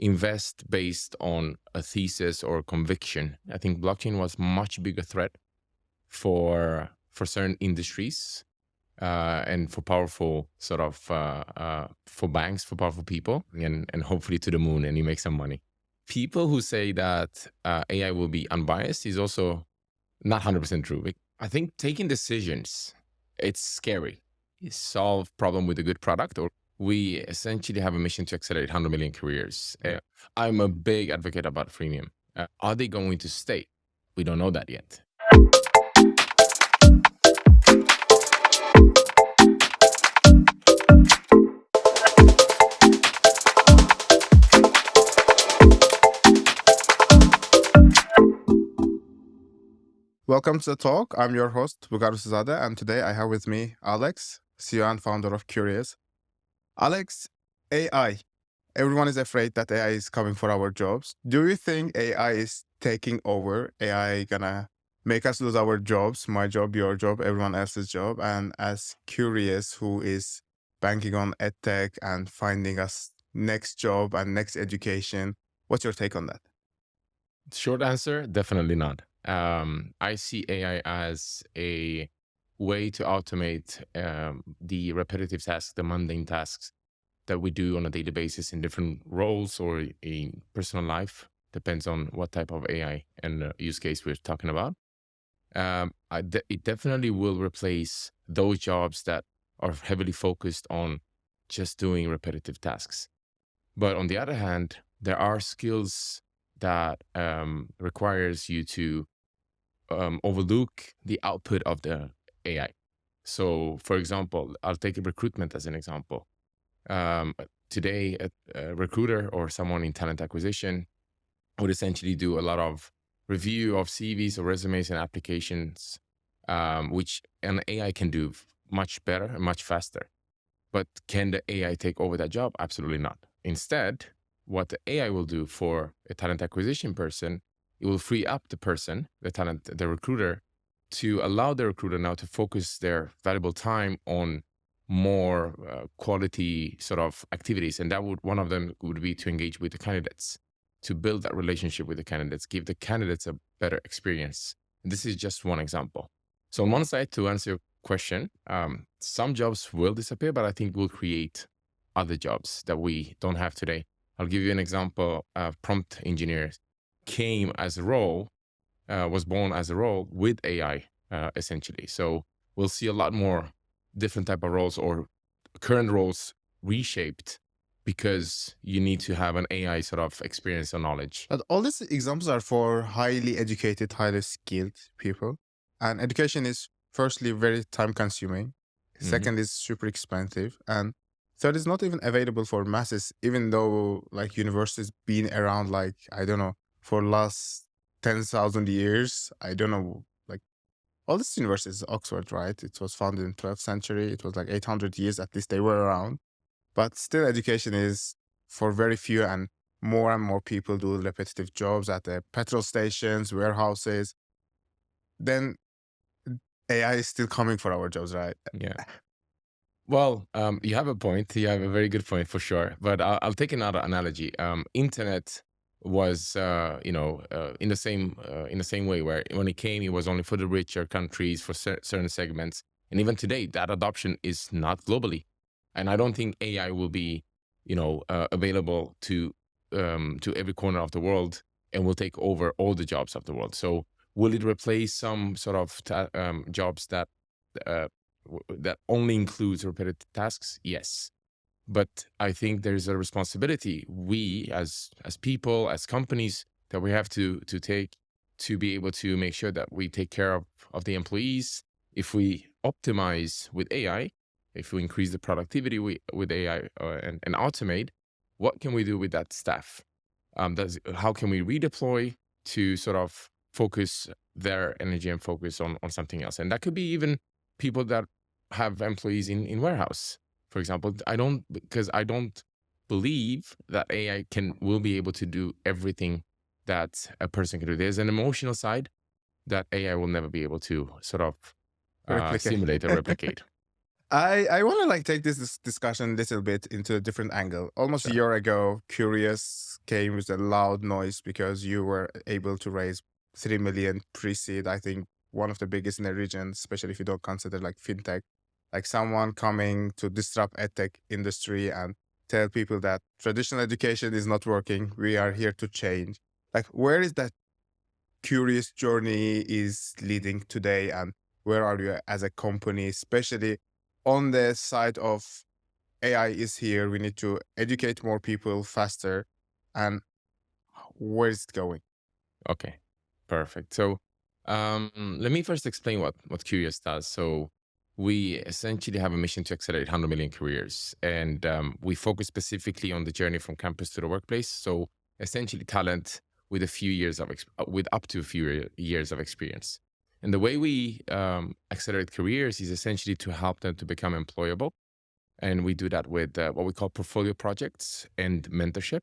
invest based on a thesis or conviction. I think blockchain was much bigger threat for certain industries and for powerful sort of for banks, for powerful people, and hopefully to the moon, and you make some money. People who say that AI will be unbiased is also not 100% true. I think taking decisions, it's scary. You solve problem with a good product, or we essentially have a mission to accelerate 100 million careers. I'm a big advocate about freemium. Are they going to stay? We don't know that yet. Welcome to the talk. I'm your host, Bugaru Zade, and today I have with me Alex, CEO and founder of Qureos. Alex, AI. Everyone is afraid that AI is coming for our jobs. Do you think AI is taking over? AI gonna make us lose our jobs, my job, your job, everyone else's job? And as Qureos, who is banking on edtech and finding us next job and next education, what's your take on that? Short answer, definitely not. I see AI as a way to automate the repetitive tasks, the mundane tasks that we do on a daily basis in different roles or in personal life. Depends on what type of AI and use case we're talking about. It definitely will replace those jobs that are heavily focused on just doing repetitive tasks. But on the other hand, there are skills that requires you to overlook the output of the AI. So, for example, I'll take recruitment as an example. Today, a recruiter or someone in talent acquisition would essentially do a lot of review of CVs or resumes and applications, which an AI can do much better and much faster. But can the AI take over that job? Absolutely not. Instead, what the AI will do for a talent acquisition person, it will free up the person, the recruiter, to allow the recruiter now to focus their valuable time on more quality sort of activities. And one of them would be to engage with the candidates, to build that relationship with the candidates, give the candidates a better experience. And this is just one example. So on one side, to answer your question, some jobs will disappear, but I think we'll create other jobs that we don't have today. I'll give you an example. Prompt engineers came as a role, was born as a role with AI, essentially. So we'll see a lot more different type of roles or current roles reshaped because you need to have an AI sort of experience or knowledge. But all these examples are for highly educated, highly skilled people. And education is firstly very time consuming. Second is super expensive. And third is not even available for masses, even though like universities been around like, I don't know, for last 10,000 years. I don't know, like all these universities, Oxford, right? It was founded in 12th century. It was like 800 years, at least they were around. But still education is for very few, and more people do repetitive jobs at the petrol stations, warehouses. Then AI is still coming for our jobs, right? Yeah. Well, you have a point. You have a very good point for sure. But I'll take another analogy. Internet was, in the same way where when it came, it was only for the richer countries, for certain segments, and even today, that adoption is not globally. And I don't think AI will be, available to every corner of the world and will take over all the jobs of the world. So, will it replace some sort of jobs that that only includes repetitive tasks? Yes. But I think there's a responsibility we as people, as companies, that we have to take to be able to make sure that we take care of the employees. If we optimize with AI, if we increase the productivity with AI and automate, what can we do with that staff? How can we redeploy to sort of focus their energy and focus on something else? And that could be even people that have employees in warehouse, for example. I don't believe that AI will be able to do everything that a person can do. There's an emotional side that AI will never be able to sort of Replicate. simulate or replicate. I want to like take this discussion a little bit into a different angle. Almost a Sure. year ago, Qureous came with a loud noise because you were able to raise 3 million pre-seed. I think one of the biggest in the region, especially if you don't consider like fintech, like someone coming to disrupt edtech industry and tell people that traditional education is not working. We are here to change. Like, where is that curious journey is leading today, and where are you as a company, especially on the side of AI is here, we need to educate more people faster, and where is it going? Okay, perfect. So let me first explain what Curious does. So we essentially have a mission to accelerate 100 million careers, and we focus specifically on the journey from campus to the workplace. So essentially, talent with a few years of with up to a few years of experience. And the way we accelerate careers is essentially to help them to become employable, and we do that with what we call portfolio projects and mentorship.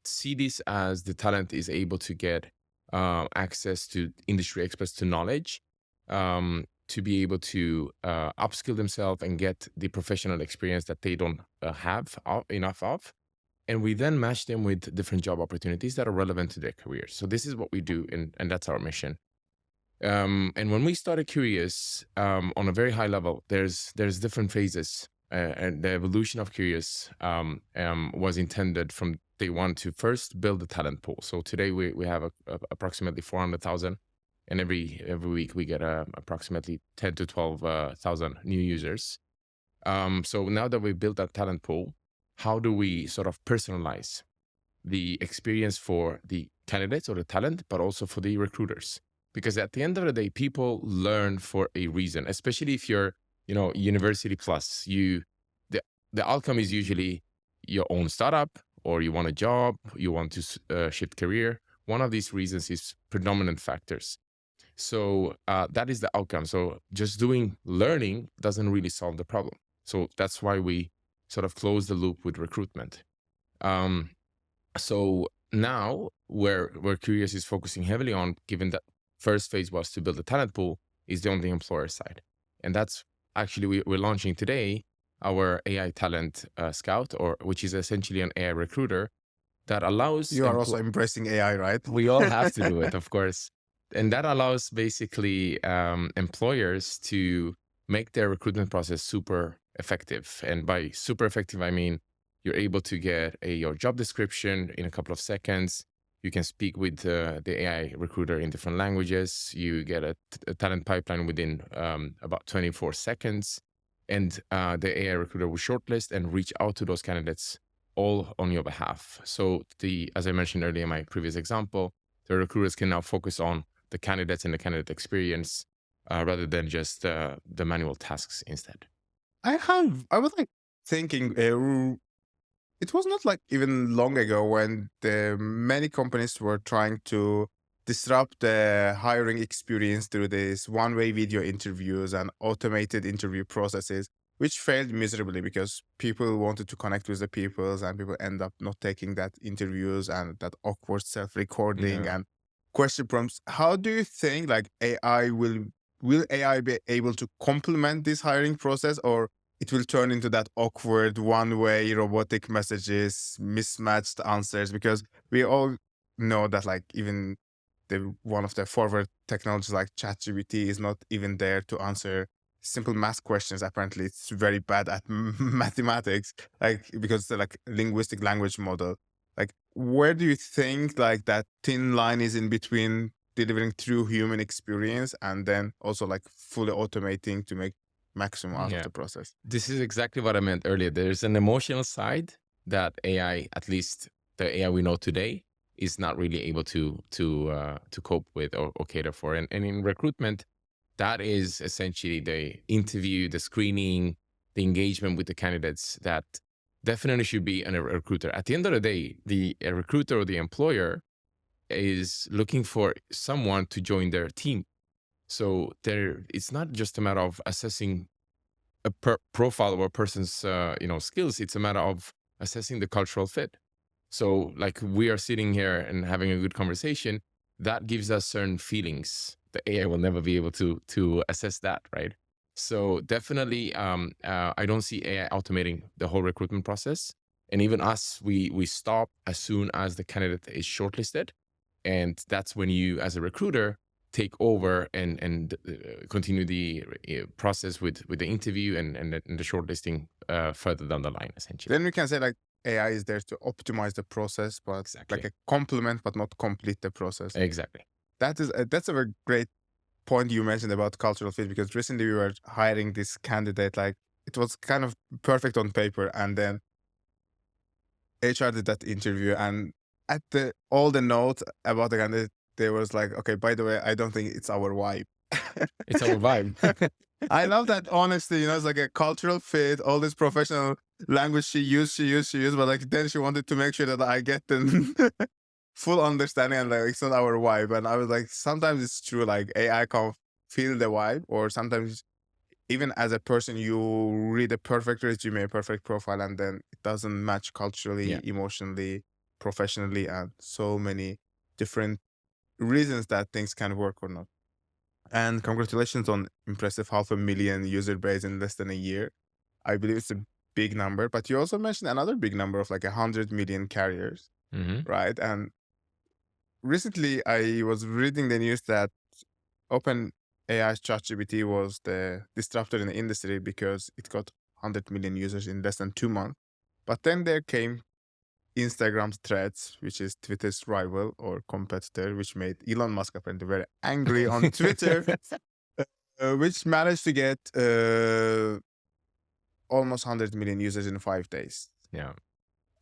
See this as the talent is able to get access to industry experts to knowledge, to be able to upskill themselves and get the professional experience that they don't have enough of. And we then match them with different job opportunities that are relevant to their careers. So this is what we do, and that's our mission. And when we started Curious, on a very high level, there's different phases, and the evolution of Curious was intended from day one to first build the talent pool. So today we have approximately 400,000, and every week we get approximately 10 to 12,000 new users. So now that we built that talent pool, how do we sort of personalize the experience for the candidates or the talent, but also for the recruiters? Because at the end of the day, people learn for a reason, especially if you're, university plus. The outcome is usually your own startup, or you want a job, you want to shift career. One of these reasons is predominant factors. So that is the outcome. So just doing learning doesn't really solve the problem. So that's why we sort of close the loop with recruitment. Um, so now where Curious is focusing heavily on, given that first phase was to build a talent pool, is on the employer side. And that's actually, we're launching today our AI talent scout, or which is essentially an AI recruiter that allows You are also embracing AI, right? we all have to do it, of course. And that allows basically employers to make their recruitment process super effective. And by super effective, I mean you're able to get your job description in a couple of seconds. You can speak with the AI recruiter in different languages. You get a talent pipeline within about 24 seconds. And the AI recruiter will shortlist and reach out to those candidates all on your behalf. So as I mentioned earlier in my previous example, the recruiters can now focus on the candidates and the candidate experience rather than just the manual tasks instead. I was like thinking, it was not like even long ago when the many companies were trying to disrupt the hiring experience through these one-way video interviews and automated interview processes, which failed miserably because people wanted to connect with the peoples and people end up not taking that interviews and that awkward self-recording Yeah. and question prompts. How do you think like will AI be able to complement this hiring process, or it will turn into that awkward one-way robotic messages, mismatched answers? Because we all know that like even the one of the forward technologies like ChatGPT is not even there to answer simple math questions. Apparently, it's very bad at mathematics, like because it's like linguistic language model. Like, where do you think like that thin line is in between delivering true human experience and then also like fully automating to make maximum out of Yeah. the process? This is exactly what I meant earlier. There's an emotional side that AI, at least the AI we know today, is not really able to cope with or cater for. And in recruitment, that is essentially the interview, the screening, the engagement with the candidates that definitely should be in a recruiter. At the end of the day, a recruiter or the employer is looking for someone to join their team. So it's not just a matter of assessing a profile of a person's skills. It's a matter of assessing the cultural fit. So like we are sitting here and having a good conversation, that gives us certain feelings. The AI will never be able to assess that, right? So definitely, I don't see AI automating the whole recruitment process. And even us, we stop as soon as the candidate is shortlisted, and that's when you, as a recruiter, take over and continue the process with the interview and the shortlisting further down the line, essentially. Then we can say like AI is there to optimize the process, but Exactly. like a complement, but not complete the process. Exactly. That's a very great point you mentioned about cultural fit, because recently we were hiring this candidate, like it was kind of perfect on paper, and then HR did that interview, and at all the notes about the candidate, there was like, okay, by the way, I don't think it's our vibe. It's our vibe. I love that honesty, it's like a cultural fit, all this professional language she used, but like then she wanted to make sure that I get the full understanding, and like it's not our vibe. And I was like, sometimes it's true, like AI can't feel the vibe, or sometimes even as a person, you read a perfect resume, a perfect profile, and then it doesn't match culturally, Yeah. emotionally, professionally, and so many different reasons that things can work or not. And congratulations on impressive 500,000 user base in less than a year. I believe it's a big number, but you also mentioned another big number of like 100 million carriers, right? And recently I was reading the news that OpenAI's ChatGPT was the disruptor in the industry because it got 100 million users in less than 2 months. But then there came Instagram's Threads, which is Twitter's rival or competitor, which made Elon Musk apparently very angry on Twitter, which managed to get almost 100 million users in 5 days. Yeah.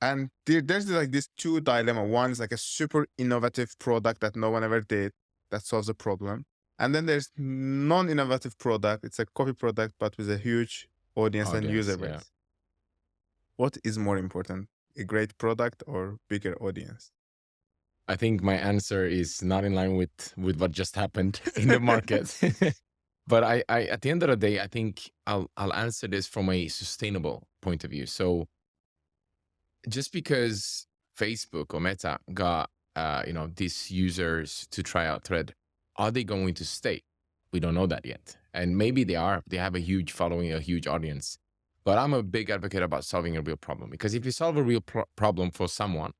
And there's like this two dilemma. One is like a super innovative product that no one ever did that solves a problem. And then there's non-innovative product. It's a copy product, but with a huge audience and user base. Yeah. What is more important, a great product or bigger audience? I think my answer is not in line with what just happened in the market. But I at the end of the day, I think I'll answer this from a sustainable point of view. So just because Facebook or Meta got these users to try out Thread, are they going to stay? We don't know that yet. And maybe they are. They have a huge following, a huge audience. But I'm a big advocate about solving a real problem, because if you solve a real problem for someone,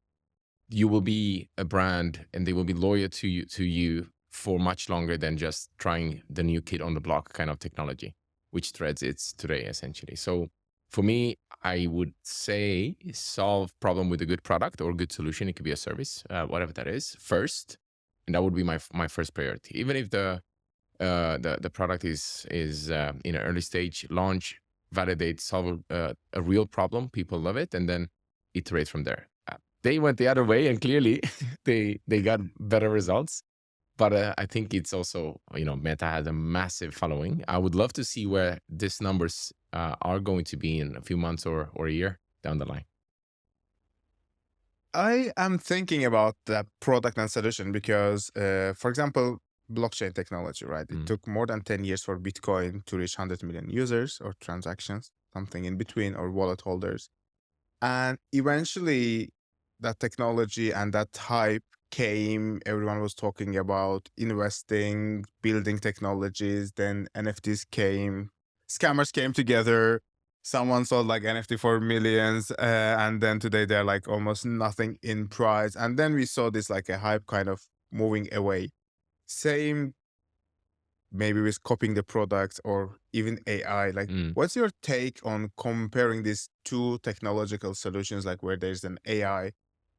you will be a brand and they will be loyal to you for much longer than just trying the new kid on the block kind of technology, which Threads is today, essentially. So for me, I would say solve problem with a good product or good solution. It could be a service, whatever that is, first, and that would be my first priority. Even if the product is in an early stage, launch, validate, solve a real problem, people love it, and then iterate from there. They went the other way, and clearly they got better results. But I think it's also, Meta has a massive following. I would love to see where these numbers are going to be in a few months or a year down the line. I am thinking about the product and solution because, for example, blockchain technology, right? It took more than 10 years for Bitcoin to reach 100 million users or transactions, something in between, or wallet holders. And eventually that technology and that hype came, everyone was talking about investing, building technologies, then NFTs came, scammers came together, someone sold like NFT for millions, and then today they're like almost nothing in price. And then we saw this like a hype kind of moving away. Same maybe with copying the products or even AI. Like, what's your take on comparing these two technological solutions, like where there's an AI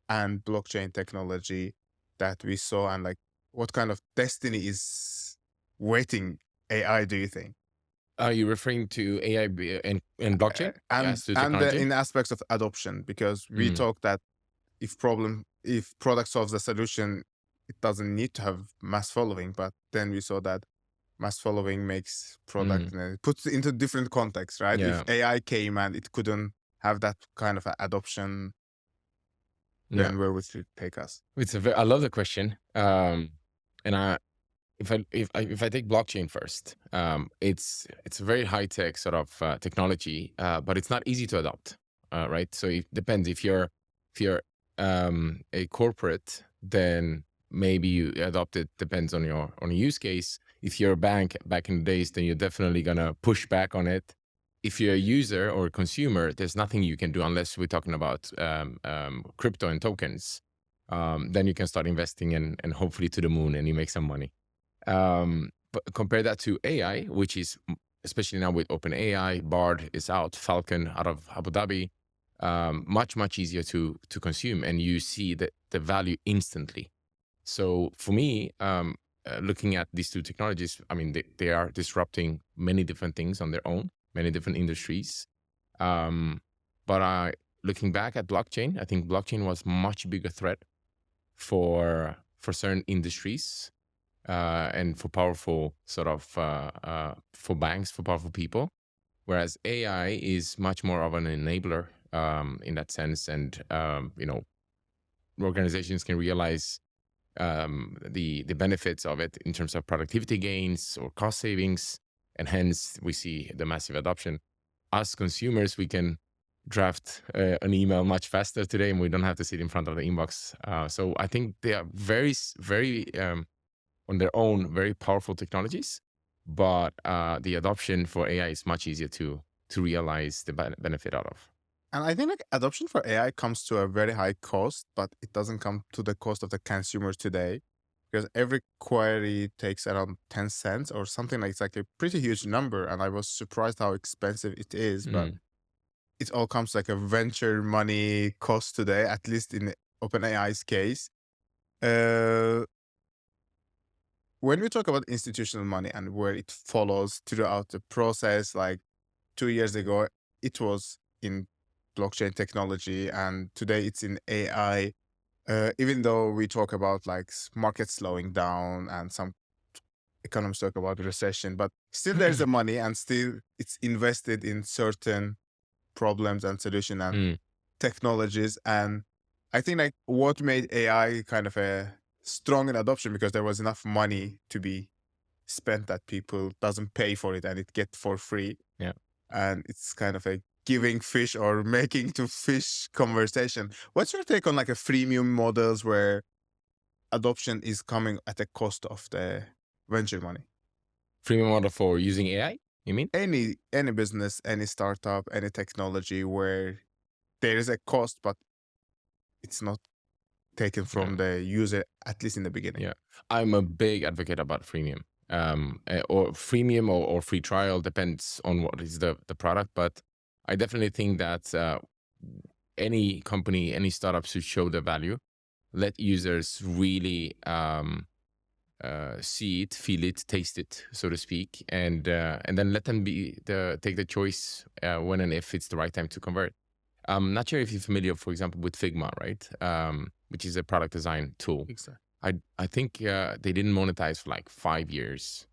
and blockchain technology that we saw, and like what kind of destiny is waiting AI, do you think? Are you referring to AI and blockchain And as to and technology? in aspects of adoption, because we talk that if product solves the solution, it doesn't need to have mass following, but then we saw that mass following makes product and it puts it into different context, right? Yeah. If AI came and it couldn't have that kind of adoption, Yeah. then where would it take us? I love the question. And if I take blockchain first, it's a very high tech sort of technology, but it's not easy to adopt, right? So it depends. If you're a corporate, then maybe you adopt it. Depends on your use case. If you're a bank back in the days, then you're definitely going to push back on it. If you're a user or a consumer, there's nothing you can do unless we're talking about crypto and tokens. Then you can start investing and hopefully to the moon and you make some money. But compare that to AI, which is, especially now with OpenAI, Bard is out, Falcon out of Abu Dhabi, much easier to consume, and you see the value instantly. So for me, looking at these two technologies, I mean, they are disrupting many different things on their own, many different industries. But looking back at blockchain, I think blockchain was much bigger threat for certain industries and for powerful sort of for banks, for powerful people, whereas AI is much more of an enabler in that sense, and organizations can realize the benefits of it in terms of productivity gains or cost savings, and hence we see the massive adoption. Us consumers, we can draft an email much faster today, and we don't have to sit in front of the inbox. So I think they are very on their own very powerful technologies, but the adoption for AI is much easier to realize the benefit out of. And I think like adoption for AI comes to a very high cost, but it doesn't come to the cost of the consumer today, because every query takes around 10 cents or something like it's like a pretty huge number. And I was surprised how expensive it is, but it all comes like a venture money cost today, at least in OpenAI's case. When we talk about institutional money and where it follows throughout the process, like 2 years ago, it was in blockchain technology, and today it's in AI. Even though we talk about like markets slowing down and some economists talk about recession, but still there's the money and still it's invested in certain problems and solution and technologies. And I think like what made AI kind of a strong in adoption, because there was enough money to be spent that people doesn't pay for it and it get for free. Yeah. And it's kind of a giving fish or making to fish conversation. What's your take on like a freemium models where adoption is coming at a cost of the venture money? Freemium model for using AI, you mean? Any business, any startup, any technology where there is a cost, but it's not taken from the user, at least in the beginning. Yeah, I'm a big advocate about freemium. Or freemium or free trial, depends on what is the product, but I definitely think that any company, any startup should show the value, let users really see it, feel it, taste it, so to speak, and then let them take the choice when and if it's the right time to convert. I'm not sure if you're familiar, for example, with Figma, right? Which is a product design tool. Exactly. I think they didn't monetize for like 5 years.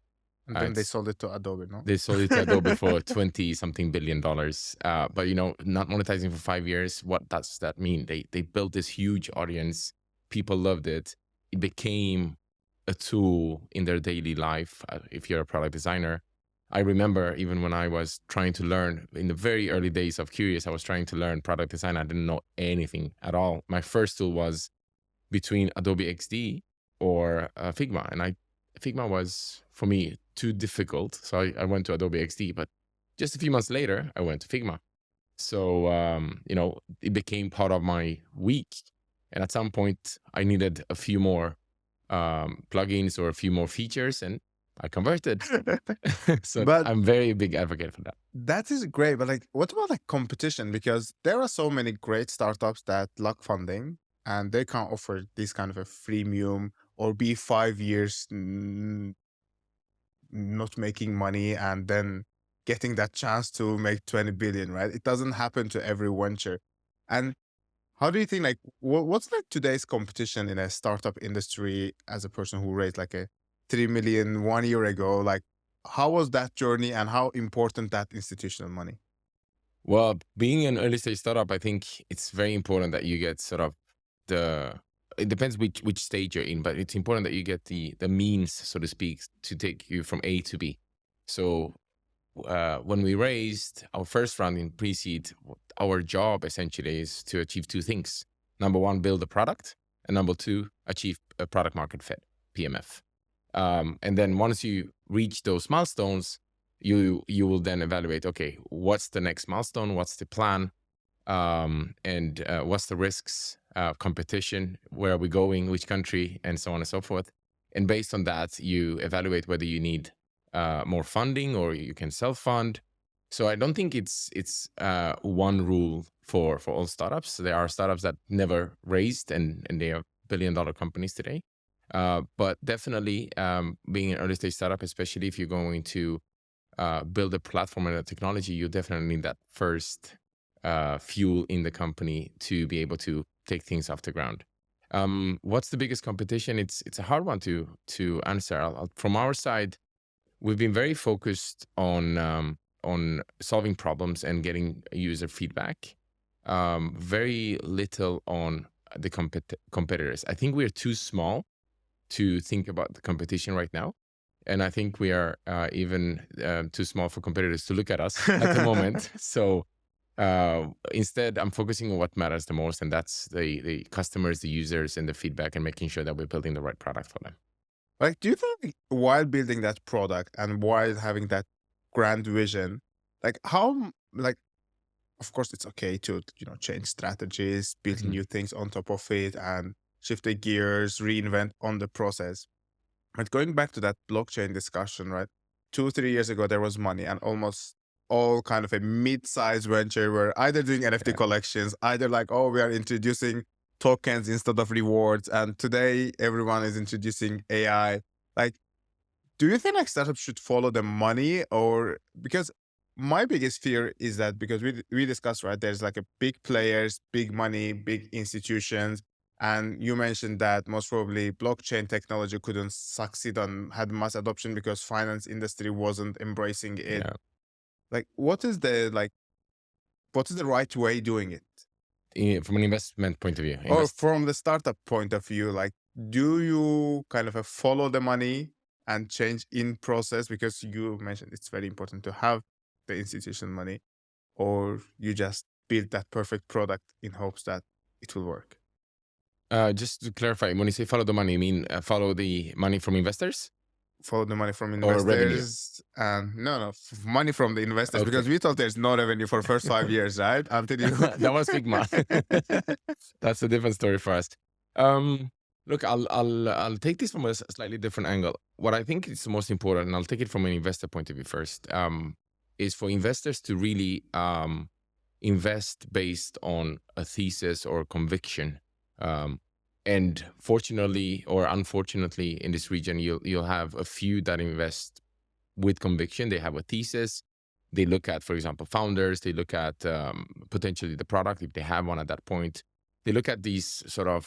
And then they sold it to Adobe, no? They sold it to Adobe for $20-something billion. But not monetizing for 5 years, what does that mean? They built this huge audience. People loved it. It became a tool in their daily life. If you're a product designer, I remember even when I was trying to learn in the very early days of Qureous, I was trying to learn product design. I didn't know anything at all. My first tool was between Adobe XD or Figma. And Figma was, for me, too difficult. So I went to Adobe XD, but just a few months later, I went to Figma. So, it became part of my week. And at some point, I needed a few more plugins or a few more features, and I converted. So but I'm very big advocate for that. That is great. But like, what about like competition? Because there are so many great startups that lack funding and they can't offer this kind of a freemium or be 5 years not making money and then getting that chance to make 20 billion, right? It doesn't happen to every venture. And how do you think, like, what's like today's competition in a startup industry as a person who raised like a 3 million 1 year ago? Like, how was that journey and how important that institutional money? Well, being an early stage startup, I think it's very important that you get sort of it depends which stage you're in, but it's important that you get the means, so to speak, to take you from A to B. So when we raised our first round in pre-seed, our job essentially is to achieve two things. Number one, build a product, and number two, achieve a product market fit, PMF. And then once you reach those milestones, you will then evaluate, okay, what's the next milestone? What's the plan? And what's the risks, competition, where are we going, which country, and so on and so forth. And based on that, you evaluate whether you need more funding or you can self-fund. So I don't think it's one rule for all startups. There are startups that never raised and they are billion-dollar companies today. But definitely being an early stage startup, especially if you're going to build a platform and a technology, you definitely need that first fuel in the company to be able to take things off the ground. What's the biggest competition? It's a hard one to answer. From our side, we've been very focused on solving problems and getting user feedback. Very little on the competitors. I think we're too small to think about the competition right now. And I think we are even too small for competitors to look at us at the moment. So instead, I'm focusing on what matters the most, and that's the customers, the users, and the feedback, and making sure that we're building the right product for them. Like, do you think while building that product and while having that grand vision, like like, of course, it's okay to, change strategies, build Mhm. new things on top of it and shift the gears, reinvent on the process. But going back to that blockchain discussion, right? 2, 3 years ago, there was money and almost all kind of a mid-sized venture were either doing NFT Yeah. collections, either like, oh, we are introducing tokens instead of rewards. And today everyone is introducing AI. Like, do you think like startups should follow the money, or because my biggest fear is that because we discussed, right, there's like a big players, big money, big institutions, and you mentioned that most probably blockchain technology couldn't succeed on had mass adoption because finance industry wasn't embracing it. Yeah. Like, what is the right way doing it? From an investment point of view, Or from the startup point of view, like, do you kind of follow the money and change in process, because you mentioned it's very important to have the institution money, or you just build that perfect product in hopes that it will work? Just to clarify, when you say follow the money, you mean follow the money from investors Follow the money from or revenue? investors, and no, money from the investors, Okay. because we thought there's no revenue for first 5 years, right? Until you That was Figma. That's a different story for us. Look, I'll take this from a slightly different angle. What I think is the most important, and I'll take it from an investor point of view first, is for investors to really invest based on a thesis or conviction. And fortunately or unfortunately, in this region, you'll have a few that invest with conviction. They have a thesis. They look at, for example, founders. They look at potentially the product if they have one at that point. They look at these sort of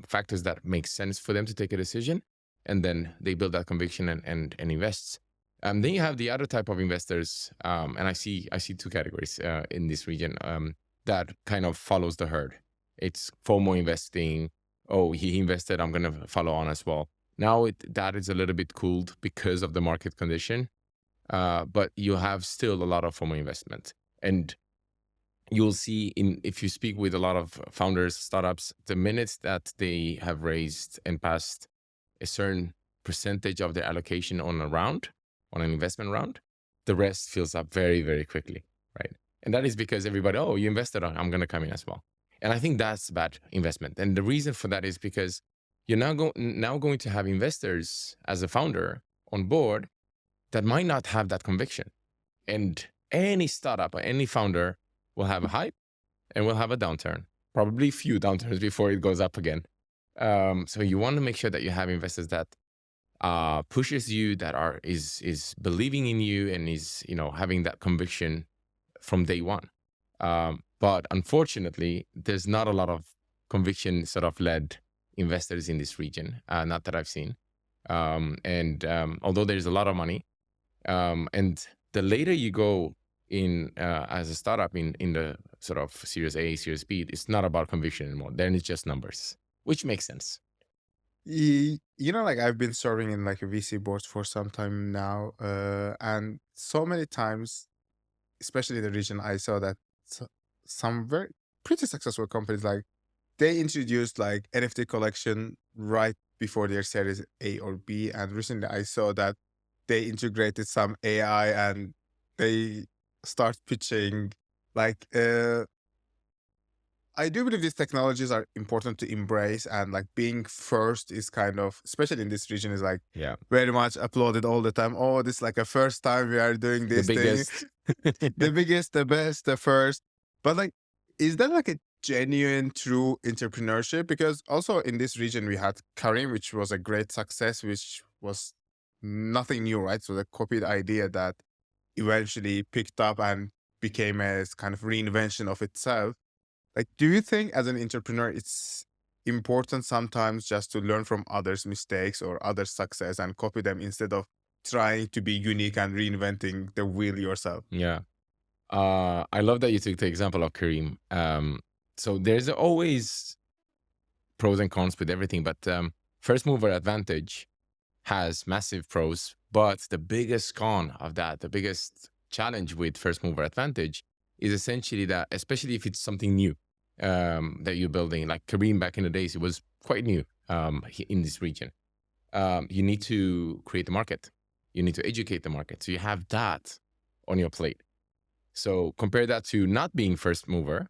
factors that make sense for them to take a decision, and then they build that conviction and invest. Then you have the other type of investors, and I see two categories in this region that kind of follows the herd. It's FOMO investing. Oh, he invested, I'm going to follow on as well. Now that is a little bit cooled because of the market condition, but you have still a lot of FOMO investment. And you'll see if you speak with a lot of founders, startups, the minute that they have raised and passed a certain percentage of their allocation on an investment round, the rest fills up very, very quickly, right? And that is because everybody, oh, you invested, I'm going to come in as well. And I think that's bad investment. And the reason for that is because you're now going to have investors as a founder on board that might not have that conviction. And any startup or any founder will have a hype and will have a downturn, probably few downturns before it goes up again. So you want to make sure that you have investors that pushes you, that is believing in you and is having that conviction from day one. But unfortunately, there's not a lot of conviction sort of led investors in this region, not that I've seen. And although there's a lot of money, and the later you go in as a startup in the sort of Series A, Series B, it's not about conviction anymore. Then it's just numbers, which makes sense. Like, I've been serving in like a VC boards for some time now, and so many times, especially in the region, I saw that some very pretty successful companies, like, they introduced like NFT collection right before their series A or B. And recently I saw that they integrated some AI and they start pitching like I do believe these technologies are important to embrace, and like being first is kind of, especially in this region, is like Yeah. very much applauded all the time. Oh, this is like a first time we are doing The this thing. biggest. The biggest, the best, the first. But like, is that like a genuine, true entrepreneurship? Because also in this region we had Karim, which was a great success, which was nothing new, right? So the copied idea that eventually picked up and became a kind of reinvention of itself. Like, do you think as an entrepreneur, it's important sometimes just to learn from others' mistakes or others' success and copy them instead of trying to be unique and reinventing the wheel yourself? Yeah. I love that you took the example of Kareem. So there's always pros and cons with everything, but first mover advantage has massive pros, but the biggest con of that, the biggest challenge with first mover advantage is essentially that, especially if it's something new that you're building, like Kareem back in the days, it was quite new in this region. You need to create the market. You need to educate the market. So you have that on your plate. So compare that to not being first mover,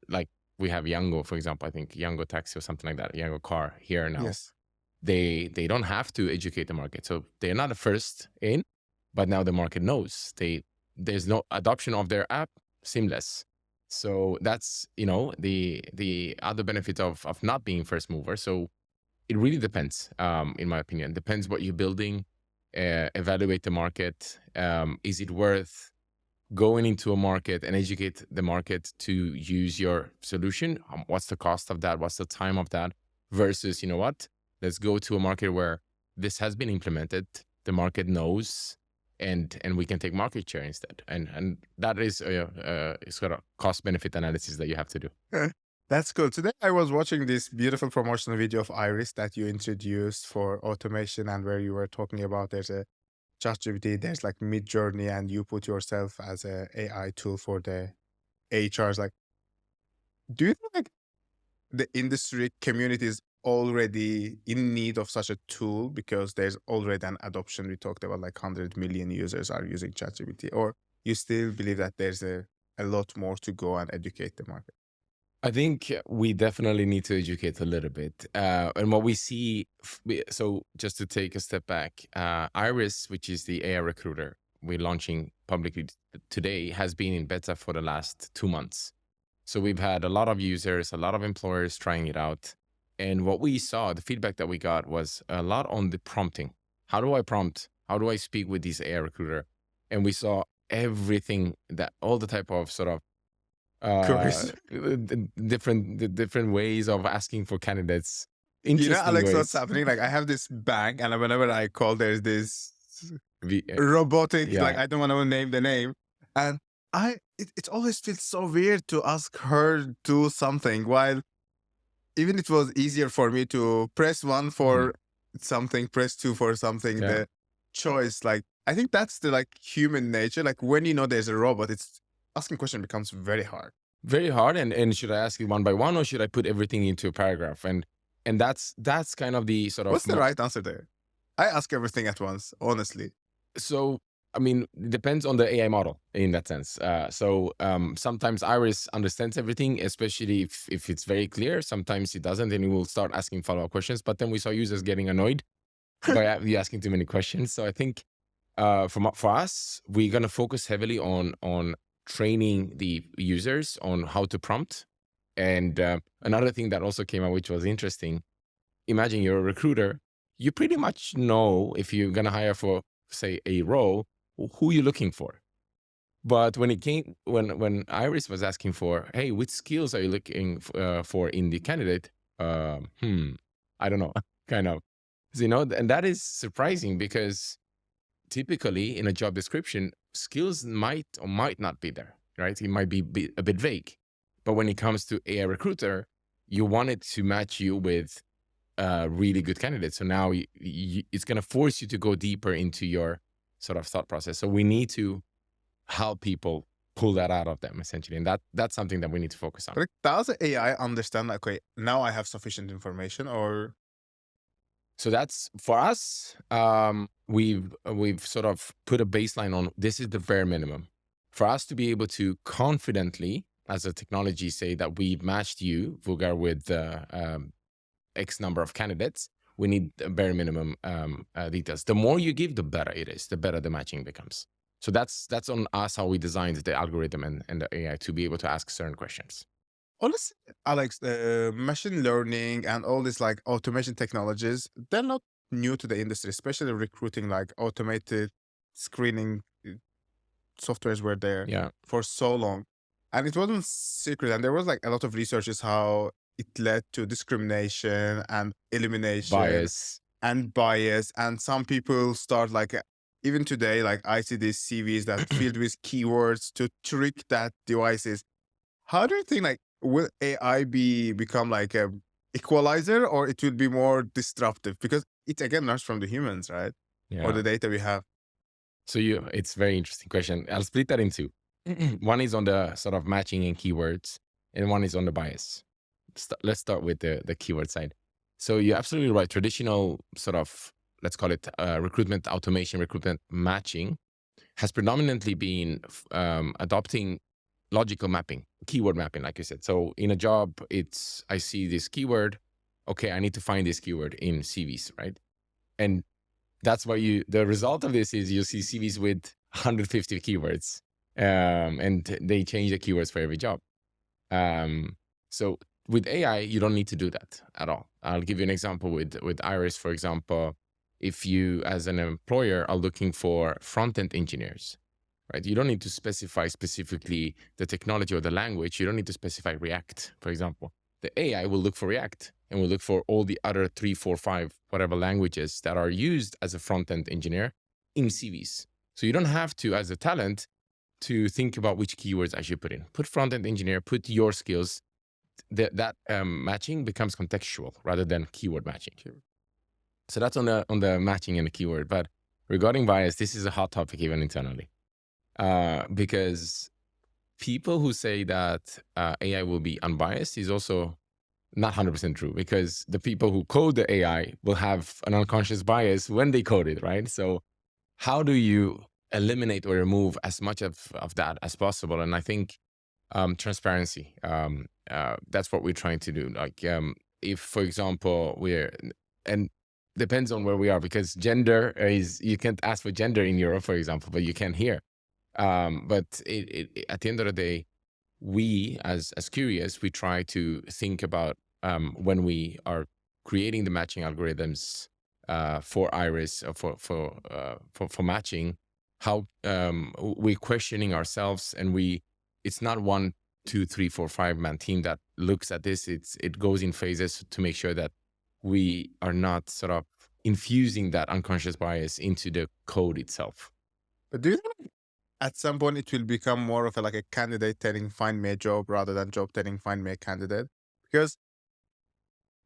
like we have Yango, for example. I think Yango Taxi or something like that, Yango Car here now. Yes. They don't have to educate the market. So they're not the first in, but now the market knows. There's no adoption of their app, seamless. So that's, the other benefit of not being first mover. So it really depends, in my opinion. Depends what you're building, evaluate the market. Is it worth going into a market and educate the market to use your solution? What's the cost of that? What's the time of that? Versus, let's go to a market where this has been implemented, the market knows, and we can take market share instead. And that is a sort of cost benefit analysis that you have to do. That's cool. Today I was watching this beautiful promotional video of Iris that you introduced for automation, and where you were talking about there's a ChatGPT, there's like Mid-Journey, and you put yourself as a AI tool for the HRs. Like, do you think like the industry community is already in need of such a tool because there's already an adoption? We talked about like 100 million users are using ChatGPT, or you still believe that there's a lot more to go and educate the market? I think we definitely need to educate a little bit. And what we see, so just to take a step back, Iris, which is the AI recruiter we're launching publicly today, has been in beta for the last 2 months. So we've had a lot of users, a lot of employers trying it out. And what we saw, the feedback that we got was a lot on the prompting. How do I prompt? How do I speak with this AI recruiter? And we saw everything, that all the type of sort of Curious. the different ways of asking for candidates. You know, Interesting Alex, ways. what's happening? Like, I have this bank, and whenever I call, there's this We, robotic, yeah. like, I don't want to name the name. And it always feels so weird to ask her do something, while even it was easier for me to press 1 for something, press 2 for something, Yeah. the choice. Like, I think that's the like human nature. Like, when you know there's a robot, it's asking question becomes very hard. Very hard. And should I ask it one by one, or should I put everything into a paragraph? And that's kind of the sort of What's the right answer there? I ask everything at once, honestly. So, I mean, it depends on the AI model in that sense. Sometimes Iris understands everything, especially if it's very clear. Sometimes it doesn't, and it will start asking follow-up questions. But then we saw users getting annoyed by you asking too many questions. So I think for us, we're gonna focus heavily on training the users on how to prompt. And another thing that also came out, which was interesting, imagine you're a recruiter. You pretty much know, if you're gonna hire for, say, a role, who you're looking for. But when Iris was asking for, hey, which skills are you looking for in the candidate? I don't know, kind of, and that is surprising, because typically in a job description, skills might or might not be there, right? It might be a bit vague. But when it comes to AI recruiter, you want it to match you with really good candidates. So now it's going to force you to go deeper into your sort of thought process. So we need to help people pull that out of them, essentially. And that's something that we need to focus on. But does AI understand, like, okay, now I have sufficient information, or So that's for us. We've sort of put a baseline on this is the bare minimum for us to be able to confidently, as a technology, say that we've matched you, Vugar, with X number of candidates. We need the bare minimum details. The more you give, the better it is. The better the matching becomes. So that's on us how we designed the algorithm and the AI to be able to ask certain questions. Honestly, Alex, machine learning and all these like automation technologies, they're not new to the industry, especially recruiting. Like automated screening softwares were there Yeah, for so long. And it wasn't secret. And there was like a lot of researches how it led to discrimination and elimination bias. and bias. And some people start like, even today, like I see these CVs that filled with keywords to trick that devices. How do you think like will AI become like a equalizer, or it will be more disruptive? Because it again learns from the humans, right? Or Yeah. the data we have. So it's a very interesting question. I'll split that in two. One is on the sort of matching and keywords, and one is on the bias. Let's start with the keyword side. So you're absolutely right. Traditional sort of, let's call it recruitment automation, recruitment matching has predominantly been adopting logical mapping, keyword mapping, like you said. So in a job, I see this keyword. Okay, I need to find this keyword in CVs, right? And that's why the result of this is you see CVs with 150 keywords, and they change the keywords for every job. So with AI, you don't need to do that at all. I'll give you an example with Iris, for example. If you, as an employer, are looking for front-end engineers, right? You don't need to specify specifically the technology or the language. You don't need to specify React, for example. The AI will look for React and will look for all the other 3, 4, 5, whatever languages that are used as a front-end engineer in CVs. So you don't have to, as a talent, to think about which keywords I should put in. Put front-end engineer, put your skills. That matching becomes contextual rather than keyword matching. So that's on the matching and the keyword. But regarding bias, this is a hot topic even internally. Because people who say that AI will be unbiased is also not 100% true, because the people who code the AI will have an unconscious bias when they code it, right? So how do you eliminate or remove as much of that as possible? And I think transparency, that's what we're trying to do. Like if, for example, and depends on where we are, because gender is, you can't ask for gender in Europe, for example, but you can here. But at the end of the day, we as Qureous, we try to think about when we are creating the matching algorithms for Iris or for matching, how we're questioning ourselves, and it's not 1, 2, 3, 4, 5-man team that looks at this. It goes in phases to make sure that we are not sort of infusing that unconscious bias into the code itself. But do you think at some point it will become more of like a candidate telling find me a job rather than job telling find me a candidate? Because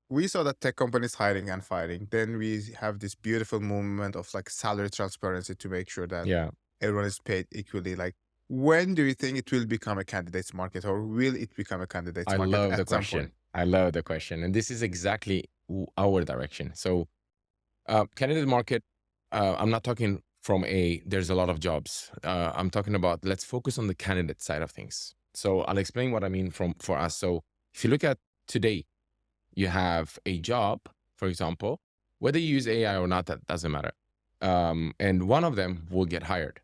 we saw that tech companies hiring and firing. Then we have this beautiful movement of like salary transparency to make sure that everyone is paid equally. Like, when do you think it will become a candidates market, or will it become a candidates market love the at some question. point? I love the question. And this is exactly our direction. So candidate market, I'm not talking from there's a lot of jobs. I'm talking about, let's focus on the candidate side of things. So I'll explain what I mean for us. So if you look at today, you have a job, for example, whether you use AI or not, that doesn't matter. And one of them will get hired.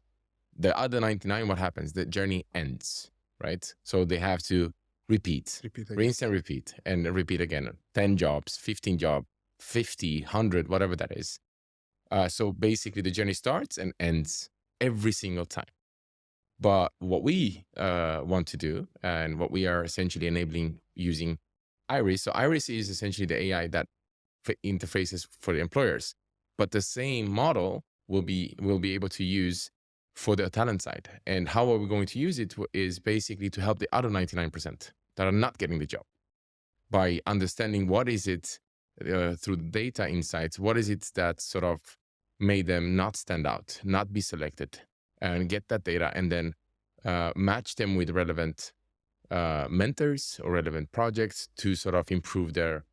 The other 99, what happens? The journey ends, right? So they have to repeat, rinse and repeat, and repeat again. 10 jobs, 15 jobs, 50, 100, whatever that is. So basically the journey starts and ends every single time. But what we want to do, and what we are essentially enabling using Iris. So Iris is essentially the AI that interfaces for the employers, but the same model will be able to use for the talent side. And how are we going to use it is basically to help the other 99% that are not getting the job by understanding what is it through data insights, what is it that sort of made them not stand out, not be selected, and get that data and then match them with relevant mentors or relevant projects to sort of improve their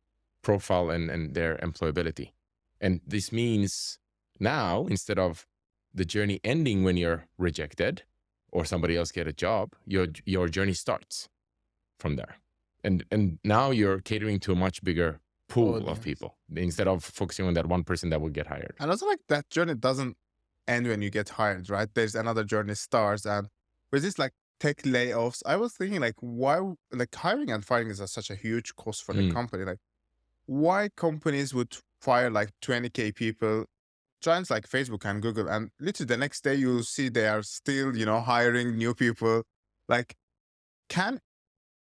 profile and their employability. And this means now, instead of the journey ending when you're rejected or somebody else get a job, your journey starts from there. And now you're catering to a much bigger pool of people instead of focusing on that one person that will get hired. And also, like, that journey doesn't end when you get hired, right? There's another journey starts. And with this, like, tech layoffs, I was thinking, like, why, like, hiring and firing is such a huge cost for the company. Like, why companies would fire like 20K people, giants like Facebook and Google, and literally the next day you'll see they are still, hiring new people. Like, can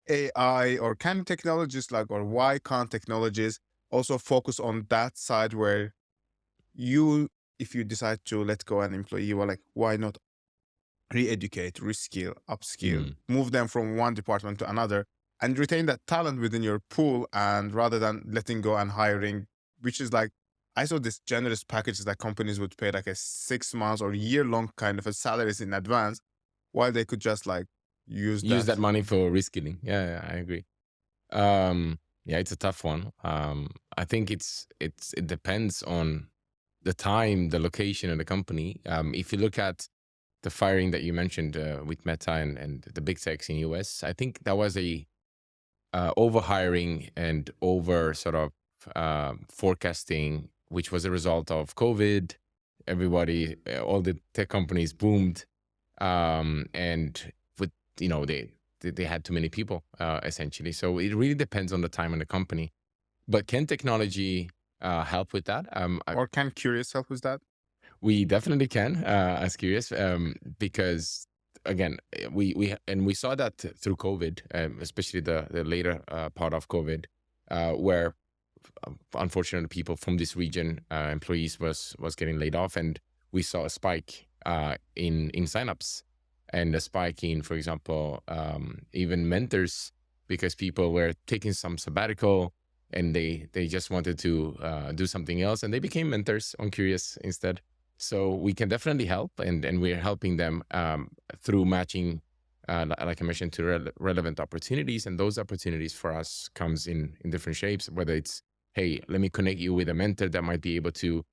AI or can technologies like, or why can't technologies also focus on that side where if you decide to let go an employee, well, like, why not re-educate, reskill, upskill, move them from one department to another and retain that talent within your pool, and rather than letting go and hiring, which is like, I saw this generous packages that companies would pay like a 6 months or year-long kind of a salaries in advance, while they could just like use that money for reskilling. Yeah, I agree. Yeah, it's a tough one. I think it depends on the time, the location, and the company. If you look at the firing that you mentioned with Meta and the big techs in US, I think that was a over hiring and over sort of forecasting, which was a result of COVID. Everybody, all the tech companies boomed, and with they had too many people essentially. So it really depends on the time and the company. But can technology help with that? or can Qureous help with that? We definitely can, as Qureous, because again, we saw that through COVID, especially the later part of COVID, where unfortunately people from this region, employees was getting laid off, and we saw a spike in signups and a spike in, for example, even mentors, because people were taking some sabbatical and they just wanted to do something else, and they became mentors on Qureous instead. So we can definitely help, and we're helping them through matching, like I mentioned, to relevant opportunities. And those opportunities for us comes in different shapes, whether it's, hey, let me connect you with a mentor that might be able to,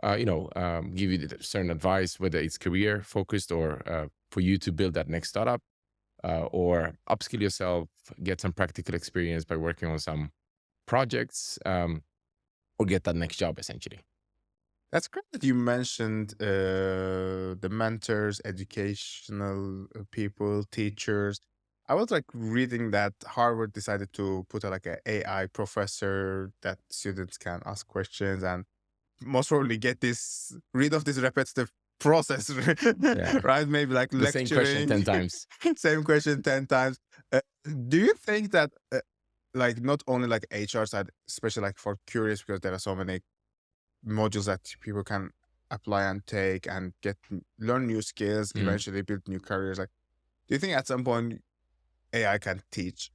give you certain advice, whether it's career focused or for you to build that next startup, or upskill yourself, get some practical experience by working on some projects, or get that next job essentially. That's great that you mentioned the mentors, educational people, teachers. I was like reading that Harvard decided to put like an AI professor that students can ask questions and most probably get rid of this repetitive process, right? Maybe like The lecturing. same question 10 times. Same question 10 times. Do you think that like not only like HR side, especially like for Qureous, because there are so many modules that people can apply and take and learn new skills, eventually build new careers. Like, do you think at some point AI can teach?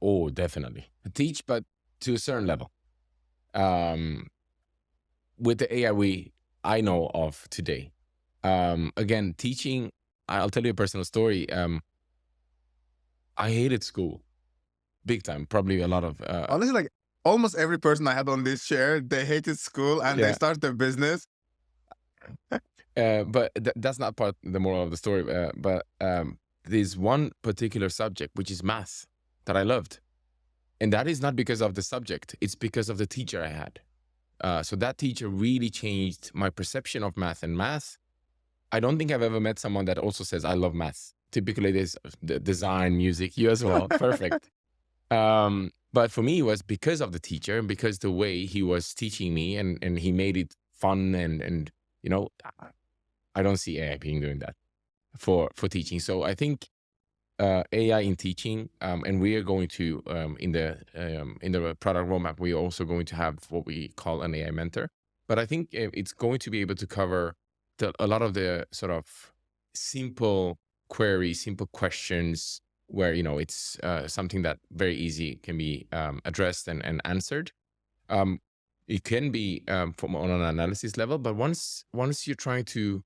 Oh, definitely teach, but to a certain level. With the AI I know of today, again, teaching, I'll tell you a personal story. I hated school big time. Probably a lot of honestly, like almost every person I had on this chair, they hated school and they started their business. But that's not the moral of the story. But there's one particular subject, which is math, that I loved. And that is not because of the subject. It's because of the teacher I had. So that teacher really changed my perception of math. And math, I don't think I've ever met someone that also says, I love math. Typically, there's the design, music, you as well. Perfect. But for me, it was because of the teacher and because the way he was teaching me, and he made it fun. And I don't see AI being doing that for teaching. So I think AI in teaching, and we are going to in the product roadmap, we are also going to have what we call an AI mentor. But I think it's going to be able to cover a lot of the sort of simple queries, simple questions, where it's something that very easy can be addressed and answered. It can be from on an analysis level, but once you're trying to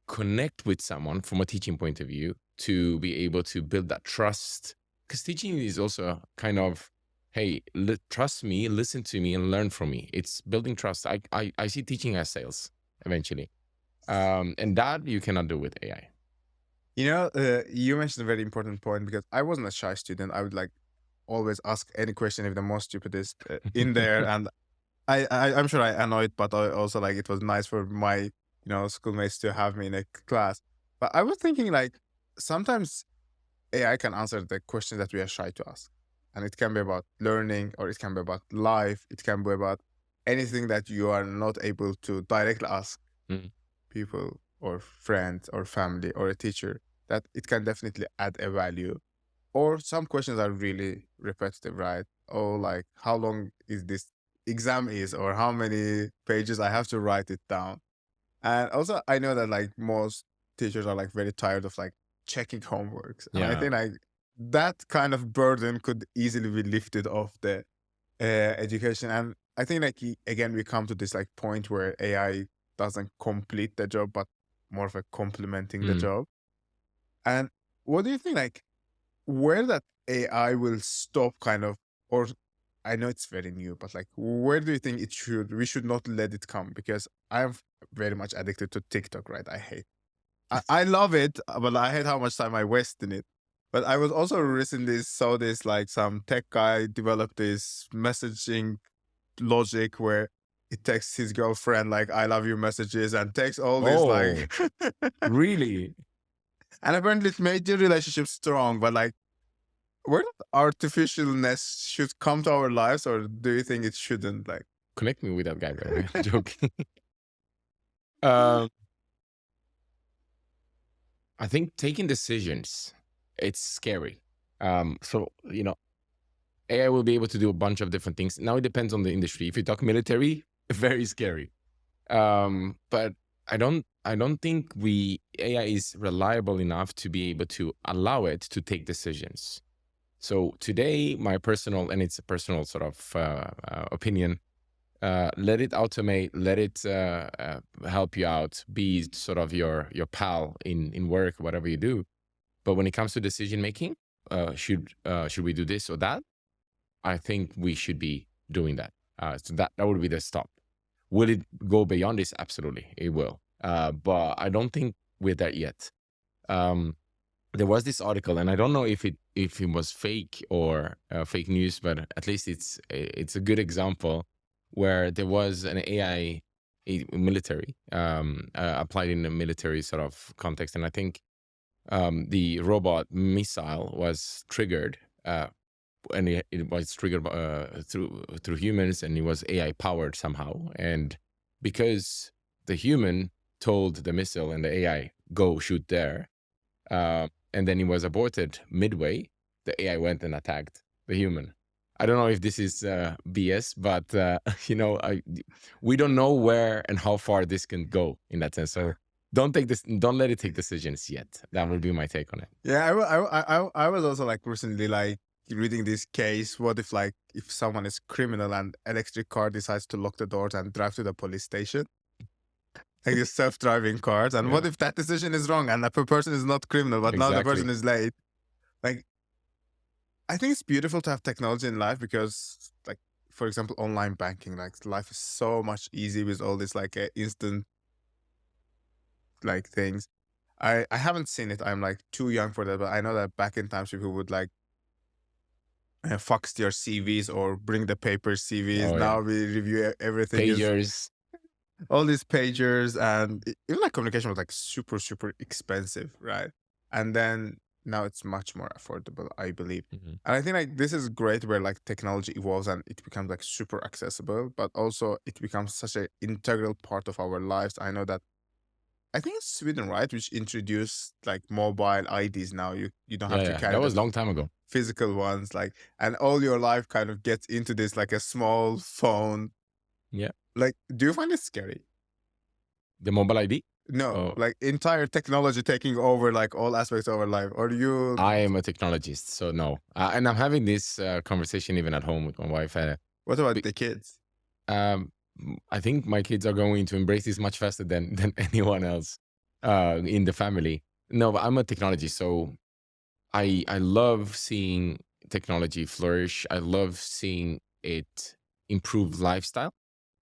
connect with someone from a teaching point of view, to be able to build that trust, because teaching is also kind of, hey, trust me, listen to me, and learn from me. It's building trust. I see teaching as sales eventually, and that you cannot do with AI. You know, you mentioned a very important point because I wasn't a shy student. I would like always ask any question if the most stupidest in there, and I'm sure I annoyed, but I also like it was nice for my schoolmates to have me in a class. But I was thinking like sometimes AI can answer the questions that we are shy to ask, and it can be about learning, or it can be about life, it can be about anything that you are not able to directly ask Mm. people or friends or family or a teacher. That it can definitely add a value. Or some questions are really repetitive, right? Oh, like how long is this exam is, or how many pages I have to write it down. And also I know that like most teachers are like very tired of like checking homeworks. And I Yeah. think like that kind of burden could easily be lifted off the education. And I think like again we come to this like point where AI doesn't complete the job, but more of a complementing the Mm. job. And what do you think like where that AI will stop kind of, or I know it's very new, but like where do you think we should not let it come? Because I'm very much addicted to TikTok, right? I love it, but I hate how much time I waste in it. But I was also recently saw this like some tech guy developed this messaging logic where it texts his girlfriend like "I love you" messages and takes all this Oh, like, really? and apparently it made the relationship strong. But like, where that artificialness should come to our lives, or do you think it shouldn't? Like, Connect me with that guy, by the way. I'm joking. um, I think taking decisions, it's scary. So, AI will be able to do a bunch of different things. Now it depends on the industry. If you talk military, very scary. But I don't think AI is reliable enough to be able to allow it to take decisions. So today, my personal, and it's a personal sort of opinion, let it automate, let it help you out, be sort of your pal in work, whatever you do. But when it comes to decision making, should we do this or that? I think we should be doing that. So that would be the stop. Will it go beyond this? Absolutely, it will. But I don't think we're there yet. Um, there was this article, and I don't know if it was fake or fake news, but at least it's a good example where there was an AI military applied in a military sort of context, and I think the robot missile was triggered, and it was triggered through humans, and it was AI powered somehow, and because the human told the missile and the AI go shoot there, and then it was aborted midway, the AI went and attacked the human. I don't know if this is BS, but we don't know where and how far this can go in that sense. So don't let it take decisions yet. That would be my take on it. yeah, I was also like recently like reading this case. What if like if someone is criminal and electric car decides to lock the doors and drive to the police station? Like these self-driving cars. And what Yeah, if that decision is wrong and the person is not criminal, but now the person exactly. is late? Like, I think it's beautiful to have technology in life because, like, for example, online banking, like life is so much easy with all this like instant like things. I haven't seen it. I'm like too young for that, but I know that back in times people would like fax their CVs or bring the paper CVs. Oh Now yeah, we review everything is pagers. all these pagers, and even like communication was like super expensive, right? And then now it's much more affordable, I believe. Mhm. And I think like this is great where like technology evolves and it becomes like super accessible, but also it becomes such an integral part of our lives. I know that I think it's Sweden, right, which introduced like mobile IDs now. You don't have Yeah, to yeah, carry that the was a long time ago. physical ones, like, and all your life kind of gets into this like a small phone. Yeah, Like, do you find it scary? the mobile ID. No, Oh, like entire technology taking over like all aspects of our life. Or you I am a technologist, so no. And I'm having this conversation even at home with my wife. what about Be- the kids? um, I think my kids are going to embrace this much faster than anyone else in the family. No, but I'm a technologist, so I love seeing technology flourish. I love seeing it improve lifestyle,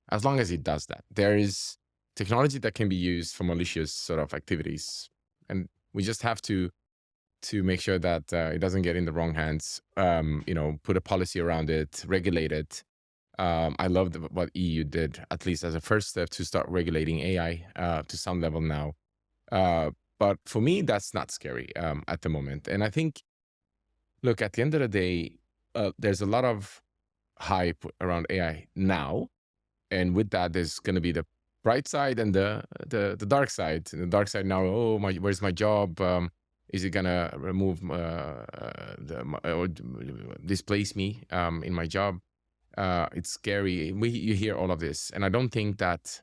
as long as it does that. There is technology that can be used for malicious sort of activities, and we just have to make sure that it doesn't get in the wrong hands. Put a policy around it, regulate it. I love what EU did, at least as a first step, to start regulating AI to some level now. But for me, that's not scary at the moment. And I think, look, at the end of the day, there's a lot of hype around AI now, and with that, there's going to be the bright side and the dark side. And the dark side now, where's my job? Is it gonna remove or displace me in my job? It's scary. You hear all of this, and I don't think that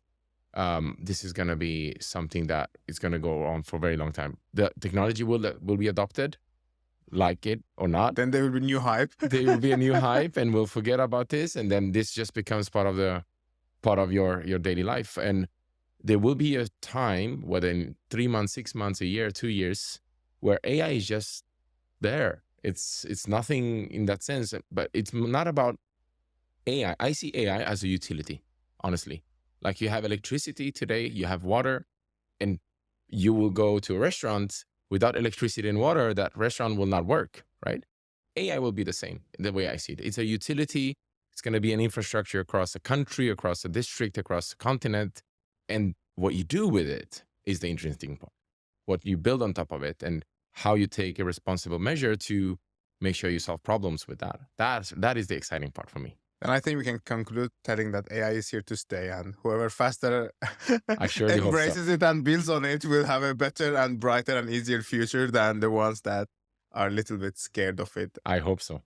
this is gonna be something that is gonna go on for a very long time. The technology will be adopted, like it or not. Then there will be new hype. There will be a new hype, and we'll forget about this, and then this just becomes part of your daily life. And there will be a time, whether in 3 months, 6 months, a year, 2 years, where AI is just there. It's nothing in that sense, but it's not about AI. I see AI as a utility, honestly. Like, you have electricity today, you have water, and you will go to a restaurant without electricity and water, that restaurant will not work, right? AI will be the same, the way I see it. It's a utility. It's going to be an infrastructure across a country, across a district, across a continent. And what you do with it is the interesting part. What you build on top of it, and how you take a responsible measure to make sure you solve problems with that. That is the exciting part for me. And I think we can conclude telling that AI is here to stay, and whoever faster I surely embraces hope so. it and builds on it will have a better and brighter and easier future than the ones that are a little bit scared of it. I hope so,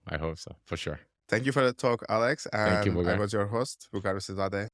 for sure. Thank you for the talk, Alex. And Thank you, I Bugar. was your host, Bugar Sizadeh.